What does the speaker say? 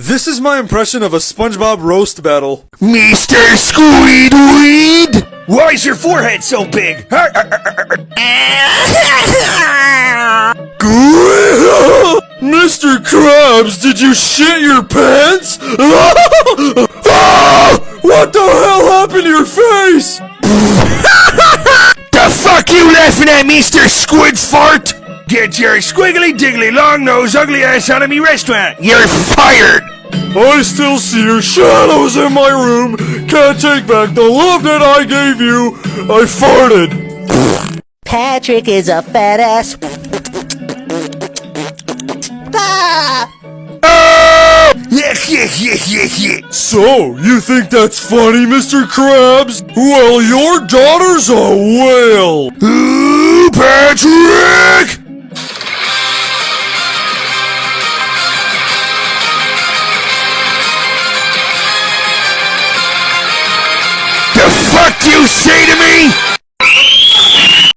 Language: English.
This is my impression of a SpongeBob roast battle. Mr. Squidward! Why is your forehead so big? Mr. Krabs, did you shit your pants? What the hell happened to your face? The fuck you laughing at, Mr. Squid Fart? Get your squiggly diggly long nose ugly ass out of me restaurant. You're fired! I still see your shadows in my room. Can't take back the love that I gave you. I farted. Patrick is a fat ass. Ah! Oh! So, you think that's funny, Mr. Krabs? Well, your daughter's a whale. Ooh, Patrick! The fuck you say to